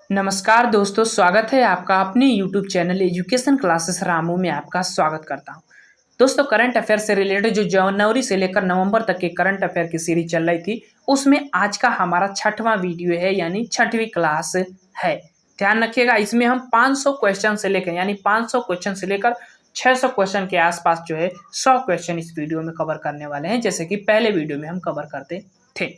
नमस्कार दोस्तों, स्वागत है आपका अपने YouTube channel education classes Ramu में आपका स्वागत करता हूं। दोस्तों, करंट अफेयर से रिलेटेड जो जनवरी से लेकर नवंबर तक के करंट अफेयर की सीरीज चल रही थी, उसमें आज का हमारा 6वां वीडियो है, यानी 6वीं क्लास है। ध्यान रखिएगा, इसमें हम 500 क्वेश्चन से लेकर यानी 500 क्वेश्चन से लेकर 600 क्वेश्चन के आसपास जो है 100 क्वेश्चन इस वीडियो में कवर करने वाले हैं, जैसे कि पहले वीडियो में हम कवर करते थे।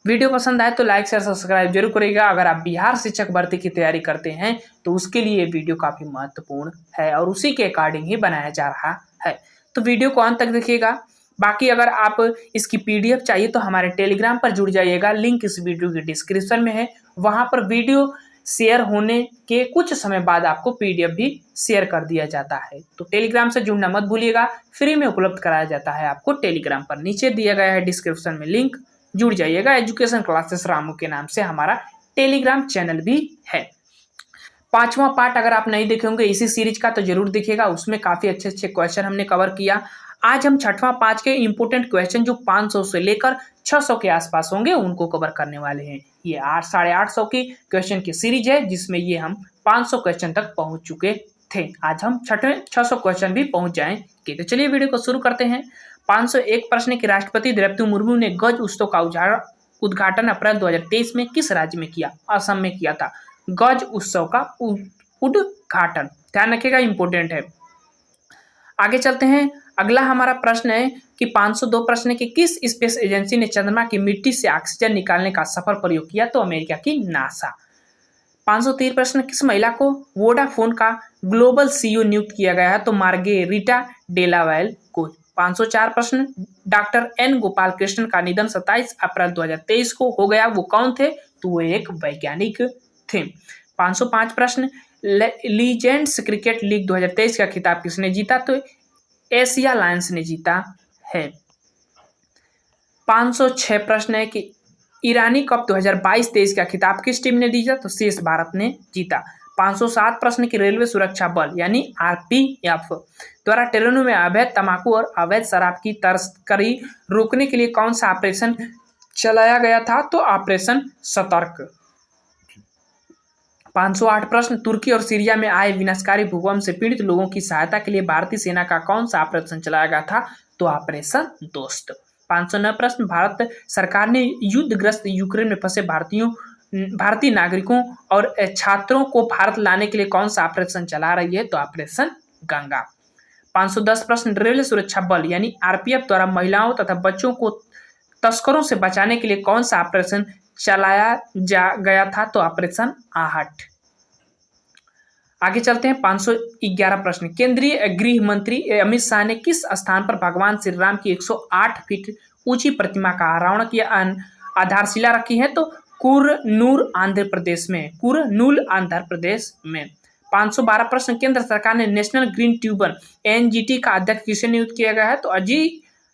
वीडियो पसंद आए तो लाइक शेयर सब्सक्राइब जरूर करिएगा। अगर आप बिहार शिक्षक भर्ती की तैयारी करते हैं तो उसके लिए ये वीडियो काफी महत्वपूर्ण है और उसी के अकॉर्डिंग ही बनाया जा रहा है। तो वीडियो को अंत तक देखिएगा। बाकी अगर आप इसकी पीडीएफ चाहिए तो हमारे टेलीग्राम पर जुड़ जाइएगा, लिंक इस वीडियो के डिस्क्रिप्शन में है। वहां पर वीडियो शेयर होने के कुछ समय बाद आपको पीडीएफ भी शेयर कर दिया जाता है। तो टेलीग्राम से जुड़ना मत भूलिएगा, फ्री में उपलब्ध कराया जाता है आपको टेलीग्राम पर। नीचे दिया गया है डिस्क्रिप्शन में लिंक, जुड़ जाइएगा। एजुकेशन क्लासेस रामू के नाम से हमारा टेलीग्राम चैनल भी है। 5वां पार्ट अगर आप नहीं देखे होंगे इसी सीरीज का तो जरूर देखिएगा, उसमें काफी अच्छे अच्छे क्वेश्चन हमने कवर किया। आज हम 6वां पार्ट के इंपोर्टेंट क्वेश्चन जो 500 से लेकर 600 के आसपास होंगे उनको कवर करने वाले हैं। ये 800-850 की क्वेश्चन की सीरीज है, जिसमें ये हम 500 क्वेश्चन तक पहुंच चुके थे। आज हम 600 क्वेश्चन भी पहुंच जाएंगे। तो चलिए वीडियो को शुरू करते हैं। 501 प्रश्न के राष्ट्रपति द्रौपदी मुर्मू ने गज उत्सव का उद्घाटन अप्रैल 2023 में किस राज्य में किया? असम में किया था गज उत्सव का उद्घाटन। ध्यान रखिएगा, इंपोर्टेंट है। आगे चलते हैं। अगला हमारा प्रश्न है कि 502 प्रश्न की किस स्पेस एजेंसी ने चंद्रमा की मिट्टी से ऑक्सीजन निकालने का सफल प्रयोग किया? तो अमेरिका की नासा। 503 प्रश्न किस महिला को वोडाफोन का ग्लोबल सीईओ नियुक्त किया गया है? तो मार्गेरिटा डेलावेल को। 504 प्रश्न डॉक्टर एन गोपाल कृष्णन का निधन 27 अप्रैल 2023 को हो गया। वो कौन थे? तो वो एक वैज्ञानिक थे। 505 प्रश्न लीजेंड्स क्रिकेट लीग 2023 का खिताब किसने जीता? तो एशिया लायंस ने जीता है। 506 प्रश्न है कि ईरानी कप 2022-23 का खिताब किस टीम ने जीता? तो शेष भारत ने जीता। 507 प्रश्न की रेलवे सुरक्षा बल यानी आरपीएफ द्वारा ट्रेनों में अवैध तंबाकू और अवैध शराब की तस्करी रोकने के लिए कौन सा ऑपरेशन चलाया गया था? तो ऑपरेशन सतर्क। 508 प्रश्न तुर्की और सीरिया में आए विनाशकारी भूकंप से पीड़ित लोगों की सहायता के लिए भारतीय सेना का कौन सा ऑपरेशन चलाया गया था? तो ऑपरेशन दोस्त। 509 प्रश्न भारत सरकार ने युद्धग्रस्त यूक्रेन में फंसे भारतीय नागरिकों और छात्रों को भारत लाने के लिए कौन सा ऑपरेशन चला रही है? तो ऑपरेशन गंगा। 510 प्रश्न रेलवे सुरक्षा बल यानी आरपीएफ द्वारा महिलाओं तथा बच्चों को तस्करों से बचाने के लिए कौन सा ऑपरेशन चलाया गया था? तो ऑपरेशन आहट। आगे चलते हैं। 511 प्रश्न केंद्रीय गृह मंत्री अमित शाह ने किस स्थान पर भगवान श्री राम की 108 फीट ऊंची प्रतिमा का अनावरण की आधारशिला रखी है? तो कुरनूल आंध्र प्रदेश में। 512 प्रश्न केंद्र सरकार ने नेशनल ग्रीन ट्रिब्यूनल एनजीटी का अध्यक्ष किसे नियुक्त किया गया है? तो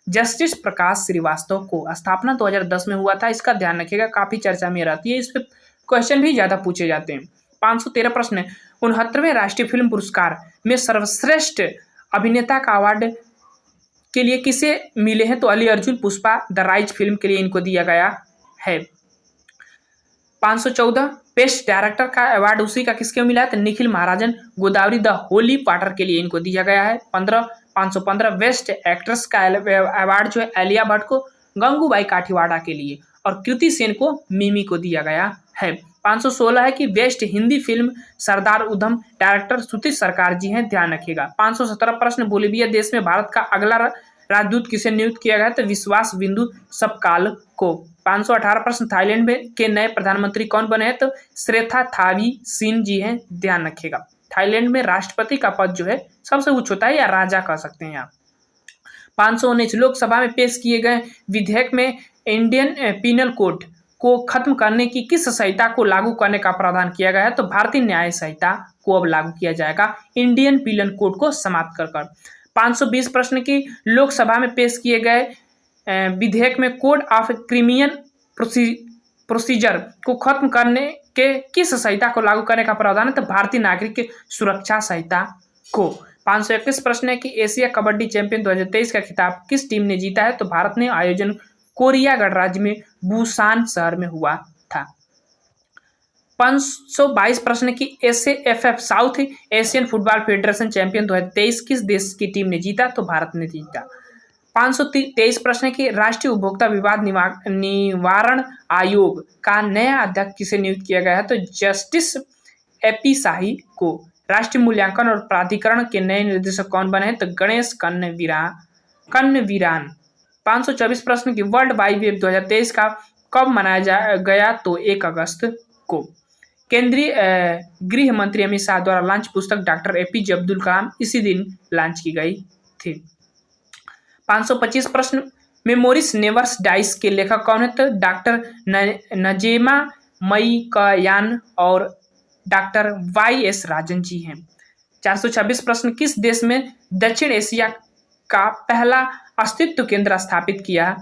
जस्टिस प्रकाश श्रीवास्तव को। स्थापना 2010 में हुआ था। इसका ध्यान रखिएगा, काफी चर्चा में रहती है, इस पे क्वेश्चन भी ज्यादा पूछे जाते हैं। 513 प्रश्न 69वें राष्ट्रीय फिल्म पुरस्कार में सर्वश्रेष्ठ अभिनेता का अवार्ड के लिए किसे मिले हैं? तो Ali Arjun Pushpa the rise film के लिए इनको दिया गया है। 514 बेस्ट डायरेक्टर का अवार्ड उसी का किसके मिला है? तो Nikhil Maharajan Godavari the holy water के लिए इनको दिया गया है। 515 बेस्ट एक्ट्रेस का अवार्ड जो है आलिया भट्ट को गंगूबाई काठीवाड़ा के लिए और कृति सेन को मिमी को दिया गया है। 516 है कि best Hindi film Sardar Udham director श्रुति सरकार जी हैं, ध्यान रखिएगा। 517 प्रश्न बोलीविया देश में भारत का अगला राजदूत किसे नियुक्त किया गया? तो विश्वास बिंदु सबकाल को। 518 प्रश्न थाईलैंड में के नए प्रधानमंत्री कौन बने हैं? तो श्रेथा थावीसिन जी हैं, ध्यान रखिएगा। थाईलैंड में राष्ट्रपति का पद जो है सबसे उच्च होता है, या राजा कह सकते हैं आप। 519 लोकसभा में पेश किए गए विधेयक में इंडियन पीनल कोड को खत्म करने की किस संहिता को लागू करने का प्रावधान किया गया है? तो भारतीय न्याय संहिता को अब लागू किया जाएगा इंडियन पीनल कोड को समाप्त कर। 520 प्रश्न की लोकसभा में पेश किए गए विधेयक में कोड ऑफ क्रिमिनल प्रोसीजर को खत्म करने के किस संहिता को लागू करने का प्रावधान है? तो भारतीय नागरिक सुरक्षा संहिता को। 521 प्रश्न है कि एशिया कबड्डी चैंपियन 2023 का खिताब किस टीम ने जीता है? तो भारत ने। आयोजन कोरिया गणराज्य में बुसान शहर में हुआ था। 522 प्रश्न की SAFF south Asian football federation champion 2023 किस देश की टीम ने जीता? तो भारत ने जीता। 523 प्रश्न की राष्ट्रीय उपभोक्ता विवाद निवारण आयोग का नया अध्यक्ष किसे नियुक्त किया गया है? तो जस्टिस AP शाही को। राष्ट्रीय मूल्यांकन और प्राधिकरण के नए निर्देशक कौन बने हैं? तो गणेश कन्नवीरान। 524 प्रश्न की वर्ल्ड वाइड वेब 2023 का कब मनाया गया? तो 1 अगस्त को। केंद्रीय गृह मंत्री अमित शाह द्वारा लॉन्च पुस्तक डॉक्टर APJ अब्दुल कलाम इसी दिन लॉन्च की गई थी। 525 प्रश्न मेमोरीज नेवर्स डाइस के लेखक कौन है? तो डॉक्टर नजेमा मईकयान और डॉक्टर YS राजन जी हैं। 426 प्रश्न किस देश में दक्षिण एशिया का पहला अस्तित्व केंद्र स्थापित किया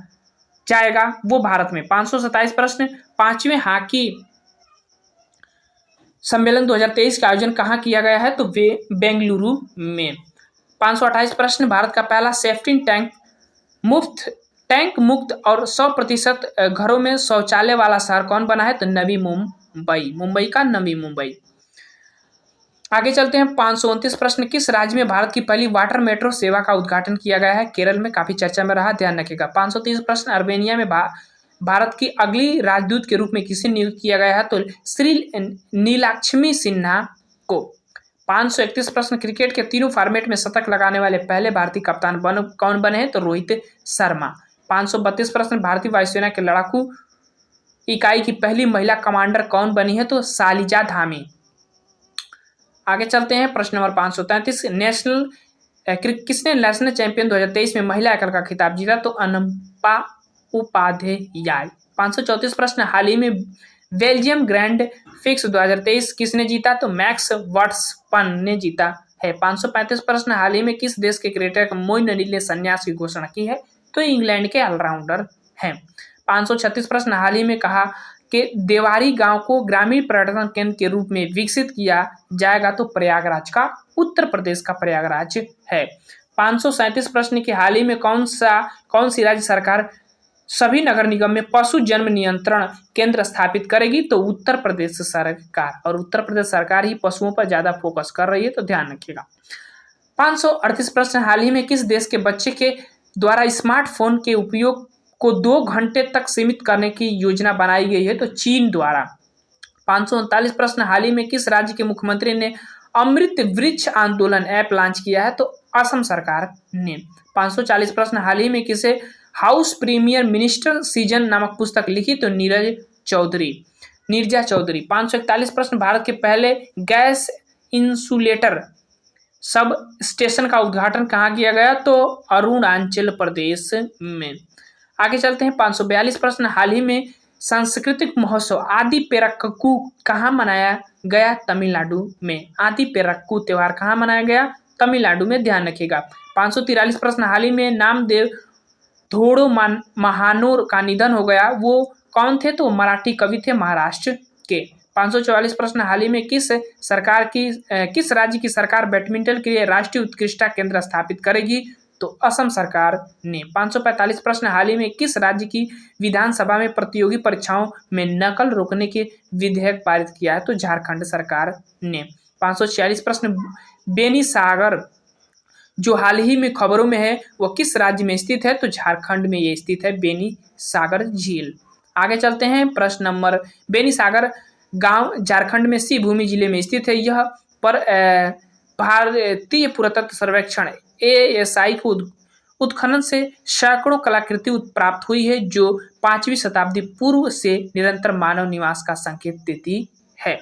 जाएगा? वो भारत में। 527 प्रश्न 5वें हॉकी सम्मेलन 2023 का आयोजन कहाँ किया गया है? तो वे बेंगलुरु में। 528 प्रश्न भारत का पहला सेफ्टी टैंक मुक्त और 100% घरों में शौचालय वाला शहर कौन बना है? तो नवी मुंबई। मुंबई का नवी मुंबई। आगे चलते हैं। 529 प्रश्न किस राज्य में भारत की पहली वाटर मेट्रो सेवा का उद्घाटन किया गया है? केरल में। काफी चर्चा में रहा, ध्यान रखिएगा। 530 प्रश्न अर्मेनिया में भारत की अगली राजदूत के रूप में किसे नियुक्त किया गया है? तो श्री नीलाक्ष्मी सिन्हा को। 531 प्रश्न क्रिकेट के तीनों फॉर्मेट में शतक लगाने वाले पहले भारतीय कप्तान कौन बने हैं? तो रोहित शर्मा। 532 प्रश्न भारतीय वायुसेना के लड़ाकू इकाई की पहली महिला कमांडर कौन बनी है? तो शालिजा धामी। आगे चलते हैं। प्रश्न नंबर 533 किसने नेशनल चैंपियन 2023 में महिला एकल का खिताब जीता? तो अनंपा उपाध्याय। 534 प्रश्न हाल ही में बेल्जियम ग्रैंड फिक्स 2023 किसने जीता? तो मैक्स वर्स्टपन ने जीता है। 535 प्रश्न हाल ही में किस देश के क्रिकेटर मोइन अली ने संन्यास की घोषणा की है? तो इंग्लैंड के ऑलराउंडर हैं। 536 प्रश्न हाल ही में कहा कि देवारी गांव को ग्रामीण पर्यटन केंद्र के रूप में विकसित किया जाएगा? तो प्रयागराज का, उत्तर प्रदेश का प्रयागराज है। 537 प्रश्न की हाल ही में कौन सी राज्य सरकार सभी नगर निगम में पशु जन्म नियंत्रण केंद्र स्थापित करेगी? तो उत्तर प्रदेश सरकार। और उत्तर प्रदेश सरकार ही पशुओं पर ज्यादा फोकस कर रही है, तो ध्यान रखिएगा। 538 प्रश्न हाल ही में किस देश के बच्चे के द्वारा स्मार्टफोन के उपयोग को 2 घंटे तक सीमित करने की योजना बनाई गई है? तो चीन द्वारा। 539 प्रश्न हाल ही में किस राज्य के मुख्यमंत्री ने अमृत वृक्ष आंदोलन ऐप लॉन्च किया है? तो असम सरकार ने। 540 प्रश्न हाल ही में किसे हाउस प्रीमियर मिनिस्टर सीजन नामक पुस्तक लिखी? तो नीरजा चौधरी। 541 प्रश्न भारत के पहले गैस इंसुलेटर सब स्टेशन का उद्घाटन कहाँ किया गया? तो अरुणाचल प्रदेश में। आगे चलते हैं। 542 प्रश्न हाल ही में सांस्कृतिक महोत्सव आदि पेरक्कू कहाँ मनाया गया? तमिलनाडु में। आदि पेरक्कू त्योहार कहाँ मनाया गया? तमिलनाडु में, ध्यान रखिएगा। 543 प्रश्न हाल ही में नामदेव धोड़ो महानोर का निधन हो गया, वो कौन थे? तो मराठी कवि थे महाराष्ट्र के। 544 प्रश्न हाल ही में किस राज्य की सरकार बैडमिंटन के लिए राष्ट्रीय उत्कृष्टता केंद्र स्थापित करेगी? तो असम सरकार ने। 545 प्रश्न हाल ही में किस राज्य की विधानसभा में प्रतियोगी परीक्षाओं में नकल रोकने के विधेयक पारित किया है? तो झारखंड सरकार ने। 546 प्रश्न बेनी सागर जो हाल ही में खबरों में है वो किस राज्य में स्थित है? तो झारखंड में ये स्थित है, बेनी सागर झील। आगे चलते हैं। प्रश्न नंबर बेनी सागर गांव झारखंड में सी भूमि जिले में स्थित है। यह पर भारतीय पुरातत्व सर्वेक्षण ASI को उत्खनन से सैकड़ों कलाकृति प्राप्त हुई है जो 5वीं शताब्दी पूर्व से निरंतर मानव निवास का संकेत देती है।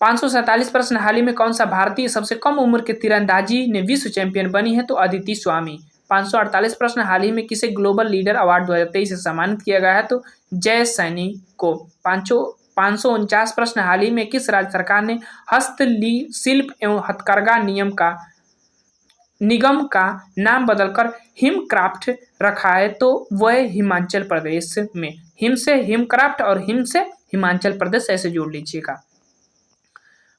547 प्रश्न हाल ही में कौन सा भारतीय सबसे कम उम्र के तीरंदाजी ने विश्व चैंपियन बनी है? तो अदिति स्वामी। 548 प्रश्न हाल ही में किसे ग्लोबल लीडर अवार्ड 2023 से सम्मानित किया गया है? तो जय सैनी को। 549 प्रश्न हाल ही में किस राज्य सरकार ने हस्तशिल्प एवं हथकरघा निगम का नाम बदलकर हिमक्राफ्ट रखा है? तो वह हिमाचल प्रदेश में। हिम से हिमक्राफ्ट और हिम से हिमाचल प्रदेश ऐसे जोड़ लीजिएगा।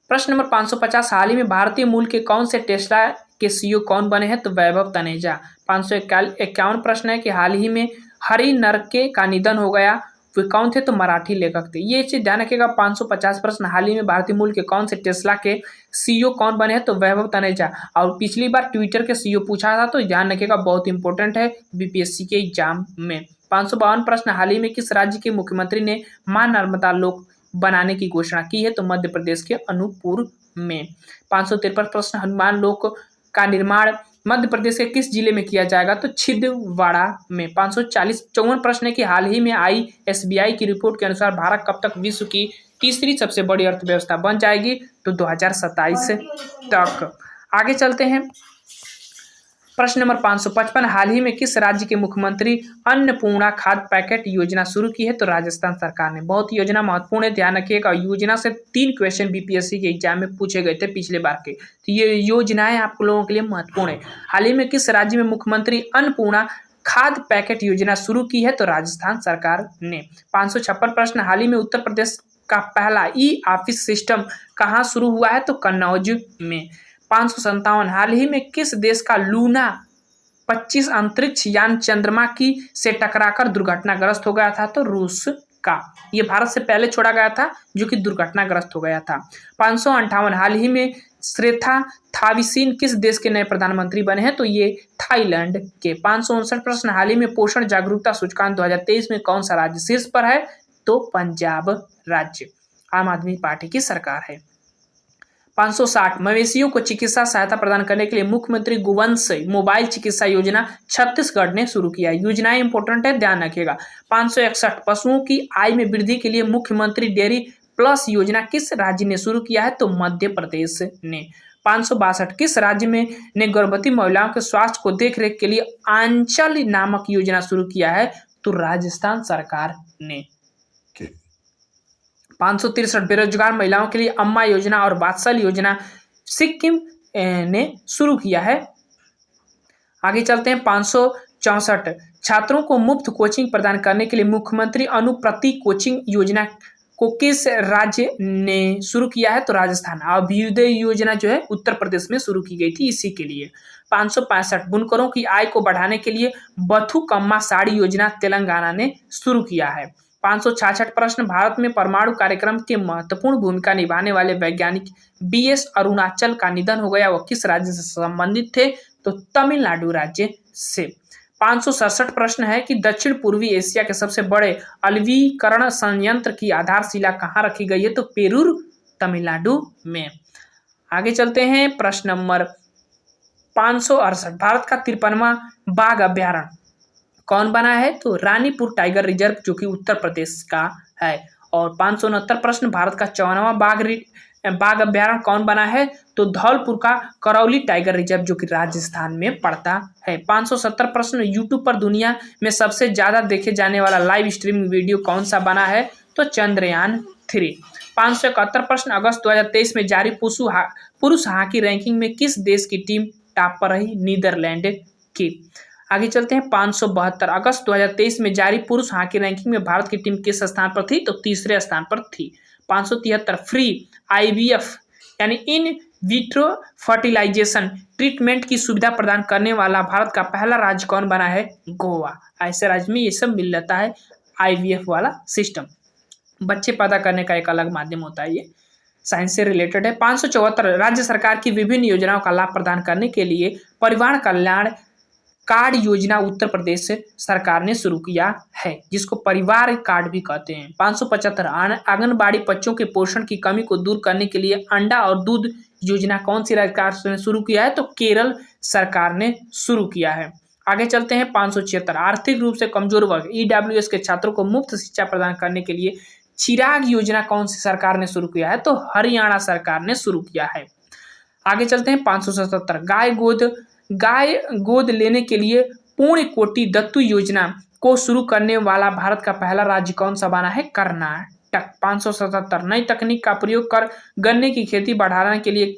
प्रश्न नंबर 550 हाल ही में भारतीय मूल के कौन से टेस्ला के CEO कौन बने हैं? तो वैभव तनेजा। 551 प्रश्न है कि हाल ही में हरि नरके का निधन हो गया, वे कौन थे? तो मराठी लेखक थे। ये चीज ध्यान रखिएगा। 550 प्रश्न, हाल ही में भारतीय मूल के कौन से टेस्ला के सीईओ कौन बने हैं? तो वैभव तनेजा। और पिछली बार ट्विटर के सीईओ पूछा था, तो ध्यान रखिएगा, बहुत इंपॉर्टेंट है बीपीएससी के एग्जाम में। 552 प्रश्न, हाल ही में किस राज्य के मुख्यमंत्री ने मां नर्मदा लोक बनाने की घोषणा की है? तो मध्य प्रदेश के अनूपपुर में। 553 प्रश्न, हनुमान लोक का निर्माण मध्य प्रदेश के किस जिले में किया जाएगा? तो छिंदवाड़ा में। 554 प्रश्न है कि हाल ही में आई एसबीआई की रिपोर्ट के अनुसार भारत कब तक विश्व की तीसरी सबसे बड़ी अर्थव्यवस्था बन जाएगी? तो 2027 तक। आगे चलते हैं। प्रश्न नंबर 555, हाल ही में किस राज्य के मुख्यमंत्री अन्नपूर्णा खाद्य पैकेट योजना शुरू की है? तो राजस्थान सरकार ने। बहुत योजना महत्वपूर्ण है, ध्यान रखिएगा। योजना से 3 क्वेश्चन बीपीएससी के एग्जाम में पूछे गए थे पिछले बार के, तो ये योजनाएं आप लोगों के लिए महत्वपूर्ण है। हाल ही में किस राज्य में मुख्यमंत्री अन्नपूर्णा खाद्य पैकेट योजना शुरू की है? तो राजस्थान सरकार ने। 556 प्रश्न, हाल ही में उत्तर प्रदेश का पहला ई ऑफिस सिस्टम कहाँ शुरू हुआ है? तो कन्नौज में। 557, हाल ही में किस देश का लूना 25 अंतरिक्ष यान चंद्रमा की से टकराकर दुर्घटनाग्रस्त हो गया था? तो रूस का। ये भारत से पहले छोड़ा गया था, जो कि दुर्घटनाग्रस्त हो गया था। 558, हाल ही में श्रेथा थाविसीन किस देश के नए प्रधानमंत्री बने हैं? तो ये थाईलैंड के। 559 प्रश्न, हाल ही में पोषण जागरूकता सूचकांक 2023 में कौन सा राज्य शीर्ष पर है? तो पंजाब राज्य, आम आदमी पार्टी की सरकार है। 560, मवेशियों को चिकित्सा सहायता प्रदान करने के लिए मुख्यमंत्री गोवंश मोबाइल चिकित्सा योजना छत्तीसगढ़ ने शुरू किया। योजनाएं इंपॉर्टेंट है, ध्यान रखिएगा। 561, पशुओं की आय में वृद्धि के लिए मुख्यमंत्री डेयरी प्लस योजना किस राज्य ने शुरू किया है? तो मध्य प्रदेश ने। 562, किस राज्य में ने गर्भवती महिलाओं के स्वास्थ्य को देखरेख के लिए आंचल नामक योजना शुरू किया है? तो राजस्थान सरकार ने। 563, बेरोजगार महिलाओं के लिए अम्मा योजना और वात्सल योजना सिक्किम ने शुरू किया है। आगे चलते हैं। 564, छात्रों को मुफ्त कोचिंग प्रदान करने के लिए मुख्यमंत्री अनुप्रति कोचिंग योजना को किस राज्य ने शुरू किया है? तो राजस्थान। अभ्युदय योजना जो है उत्तर प्रदेश में शुरू की गई थी इसी के लिए। 565, बुनकरों की आय को बढ़ाने के लिए बथुकम्मा साड़ी योजना तेलंगाना ने शुरू किया है। 566 प्रश्न, भारत में परमाणु कार्यक्रम के महत्वपूर्ण भूमिका निभाने वाले वैज्ञानिक बीएस अरुणाचल का निधन हो गया। वह किस राज्य से संबंधित थे? तो तमिलनाडु राज्य से। 567 प्रश्न है कि दक्षिण पूर्वी एशिया के सबसे बड़े अलवीकरण संयंत्र की आधारशिला कहाँ रखी गई है? तो पेरूर, तमिलनाडु में। आगे चलते हैं। प्रश्न नंबर 568, भारत का 53वां बाघ अभ्यारण्य कौन बना है? तो रानीपुर टाइगर रिजर्व, जो कि उत्तर प्रदेश का है। और 569 प्रश्न, भारत का 54वां बाघ अभ्यारण्य कौन बना है? तो धौलपुर का करौली टाइगर रिजर्व, जो कि राजस्थान में पड़ता है। 570 प्रश्न, यूट्यूब पर दुनिया में सबसे ज्यादा देखे जाने वाला लाइव स्ट्रीमिंग वीडियो कौन सा बना है? तो चंद्रयान 3। 571 प्रश्न, अगस्त 2023 में जारी पुरुष हॉकी रैंकिंग में किस देश की टीम टॉप पर रही? नीदरलैंड की। आगे चलते हैं। 572, अगस्त 2023 में जारी पुरुष हॉकी रैंकिंग में भारत की टीम किस स्थान पर थी? तो तीसरे स्थान पर थी। 573, फ्री आईवीएफ यानी इन विट्रो फर्टिलाइजेशन ट्रीटमेंट की सुविधा प्रदान करने वाला भारत का पहला राज्य कौन बना है? गोवा। ऐसे राज्य में ये सब मिल जाता है आईवीएफ वाला सिस्टम। बच्चे पैदा करने का एक अलग माध्यम होता है, ये साइंस से रिलेटेड है। 574, राज्य सरकार की विभिन्न योजनाओं का लाभ प्रदान करने के लिए परिवार कल्याण कार्ड योजना उत्तर प्रदेश सरकार ने शुरू किया है, जिसको परिवार कार्ड भी कहते हैं। 575, आंगनबाड़ी बच्चों के पोषण की कमी को दूर करने के लिए अंडा और दूध योजना कौन सी सरकार ने शुरू किया है? तो केरल सरकार ने शुरू किया है। आगे चलते हैं। 576, आर्थिक रूप से कमजोर वर्ग ईडब्ल्यूएस के छात्रों को मुफ्त शिक्षा प्रदान करने के लिए चिराग योजना कौन सी सरकार ने शुरू किया है? तो हरियाणा सरकार ने शुरू किया है। आगे चलते हैं। 577, गाय गोद लेने के लिए पूर्ण कोटि दत्तू योजना को शुरू करने वाला भारत का पहला राज्य कौन सा बना है? कर्नाटक। 577, नई तकनीक का प्रयोग कर गन्ने की खेती बढ़ाने के लिए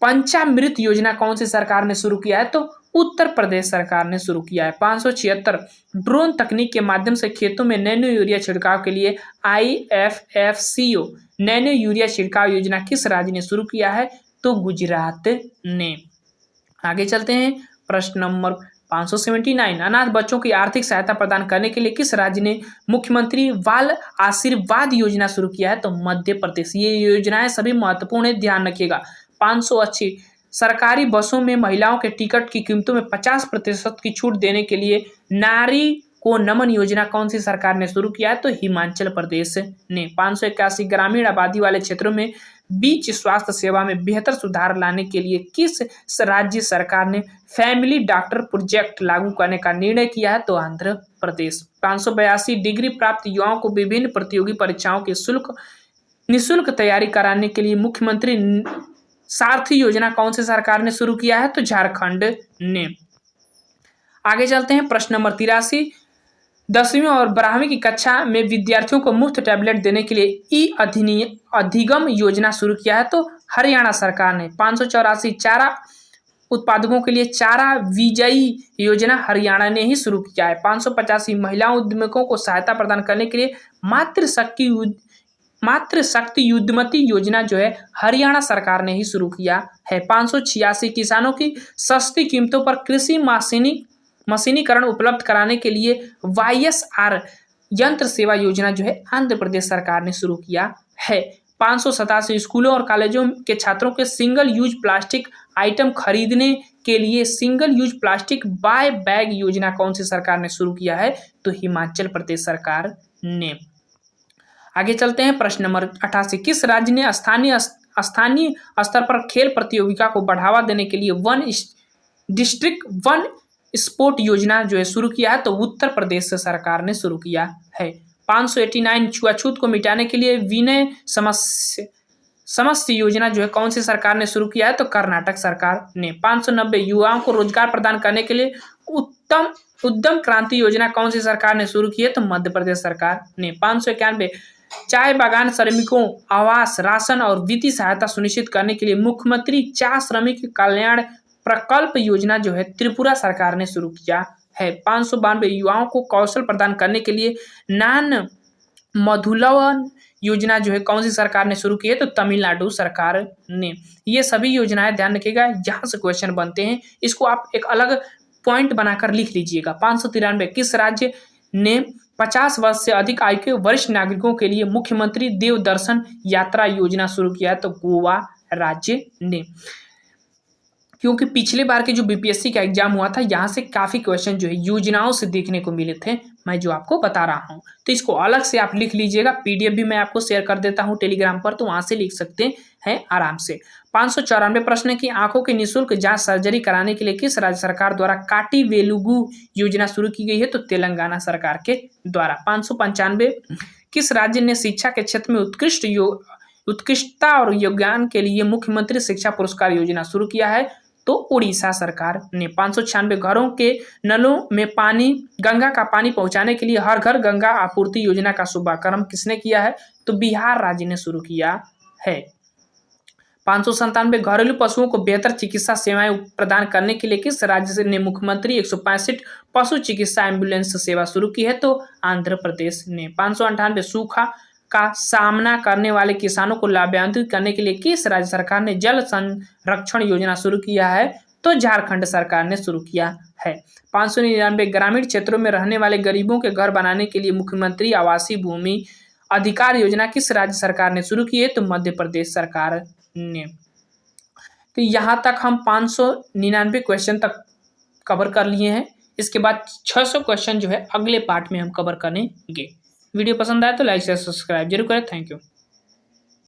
पंचामृत योजना कौन सी सरकार ने शुरू किया है? तो उत्तर प्रदेश सरकार ने शुरू किया है। 576, ड्रोन तकनीक के माध्यम से खेतों में नैनो यूरिया छिड़काव के लिए IFFCO नैनो यूरिया छिड़काव योजना किस राज्य ने शुरू किया है? तो गुजरात ने। आगे चलते हैं। प्रश्न नंबर 579 अनाथ बच्चों की आर्थिक सहायता प्रदान करने के लिए किस राज्य ने मुख्यमंत्री बाल आशीर्वाद योजना शुरू किया है? तो मध्य प्रदेश। ये योजनाएं सभी महत्वपूर्ण है, ध्यान रखिएगा। 580 सरकारी बसों में महिलाओं के टिकट की कीमतों में 50% की छूट देने के लिए नारी को नमन योजना कौन सी सरकार ने शुरू किया है? तो हिमाचल प्रदेश ने। 581 ग्रामीण आबादी वाले क्षेत्रों में बीच स्वास्थ्य सेवा में बेहतर सुधार लाने के लिए किस राज्य सरकार ने फैमिली डॉक्टर प्रोजेक्ट लागू करने का निर्णय किया है? तो आंध्र प्रदेश। 582 डिग्री प्राप्त युवाओं को विभिन्न प्रतियोगी परीक्षाओं की निःशुल्क तैयारी कराने के लिए मुख्यमंत्री सारथी योजना कौन सी सरकार ने शुरू किया है? तो झारखंड ने। आगे चलते हैं, प्रश्न नंबर 83, 10वीं और 12वीं की कक्षा में विद्यार्थियों को मुफ्त टैबलेट देने के लिए अधिगम योजना शुरू किया है? तो हरियाणा सरकार ने। 584 चारा उत्पादकों के लिए चारा विजयी योजना हरियाणा ने ही शुरू किया है। 585 महिला उद्यमियों को सहायता प्रदान करने के लिए मातृशक्ति युद्धमती योजना जो है हरियाणा सरकार ने ही शुरू किया है। 586 किसानों की सस्ती कीमतों पर कृषि मशीनीकरण उपलब्ध कराने के लिए YSR यंत्र सेवा योजना जो है आंध्र प्रदेश सरकार ने शुरू किया है। 587 स्कूलों और कॉलेजों के छात्रों के सिंगल यूज प्लास्टिक आइटम खरीदने के लिए single use plastic buy bag योजना कौन सी सरकार ने शुरू किया है? तो हिमाचल प्रदेश सरकार ने। आगे चलते हैं, प्रश्न नंबर 88, किस राज्य ने स्थानीय स्तर पर खेल प्रतियोगिता को बढ़ावा देने के लिए वन डिस्ट्रिक्ट वन स्पोर्ट योजना जो है शुरू किया है? तो उत्तर प्रदेश सरकार ने शुरू किया है। 589 छुआछूत को मिटाने के लिए विनय समस्या योजना जो है कौन सी सरकार ने शुरू किया है? तो कर्नाटक सरकार ने। 590 युवाओं को रोजगार प्रदान करने के लिए उद्यम क्रांति योजना कौन सी सरकार ने शुरू की है? तो मध्य प्रदेश सरकार ने। 591 चाय बागान श्रमिकों आवास, राशन और वित्तीय सहायता सुनिश्चित करने के लिए मुख्यमंत्री चाय श्रमिक कल्याण प्रकल्प योजना जो है त्रिपुरा सरकार ने शुरू किया है। 592 युवाओं को कौशल प्रदान करने के लिए नान मधुलवन योजना जो है कौन सी सरकार ने शुरू की है? तो तमिलनाडु सरकार ने। ये सभी योजनाएं ध्यान रखिएगा, यहाँ से क्वेश्चन बनते हैं, इसको आप एक अलग पॉइंट बनाकर लिख लीजिएगा। 593 किस राज्य ने 50 वर्ष से अधिक आयु के वरिष्ठ नागरिकों के लिए मुख्यमंत्री देव दर्शन यात्रा योजना शुरू किया है? तो गोवा राज्य ने। क्योंकि पिछले बार के जो बीपीएससी का एग्जाम हुआ था, यहाँ से काफ़ी क्वेश्चन जो है योजनाओं से देखने को मिले थे, मैं जो आपको बता रहा हूँ, तो इसको अलग से आप लिख लीजिएगा। पीडीएफ भी मैं आपको शेयर कर देता हूँ टेलीग्राम पर, तो वहाँ से लिख सकते हैं आराम से। 594 प्रश्न की आंखों की निःशुल्क जांच सर्जरी कराने के लिए किस राज्य सरकार द्वारा काटी वेलुगु योजना शुरू की गई है? तो तेलंगाना सरकार के द्वारा। 595 किस राज्य ने शिक्षा के क्षेत्र में उत्कृष्टता और योगदान के लिए मुख्यमंत्री शिक्षा पुरस्कार योजना शुरू किया है? तो उड़ीसा सरकार ने। 596 घरों के नलों में गंगा का पानी पहुंचाने के लिए हर घर गंगा आपूर्ति योजना का शुभारंभ किसने किया है? तो बिहार राज्य ने शुरू किया है। 597 घरेलू पशुओं को बेहतर चिकित्सा सेवाएं प्रदान करने के लिए किस राज्य ने मुख्यमंत्री 165 पशु चिकित्सा एम्बुलेंस सेवा शुरू की है? तो आंध्र प्रदेश ने। 598 सूखा का सामना करने वाले किसानों को लाभान्वित करने के लिए किस राज्य सरकार ने जल संरक्षण योजना शुरू किया है? तो झारखंड सरकार ने शुरू किया है। 599 ग्रामीण क्षेत्रों में रहने वाले गरीबों के घर बनाने के लिए मुख्यमंत्री आवासीय भूमि अधिकार योजना किस राज्य सरकार ने शुरू की है? तो मध्य प्रदेश सरकार ने। तो यहाँ तक हम 599 क्वेश्चन तक कवर कर लिए हैं। इसके बाद 600 क्वेश्चन जो है अगले पार्ट में हम कवर करेंगे। वीडियो पसंद आए तो लाइक शेयर सब्सक्राइब जरूर करें। Thank you.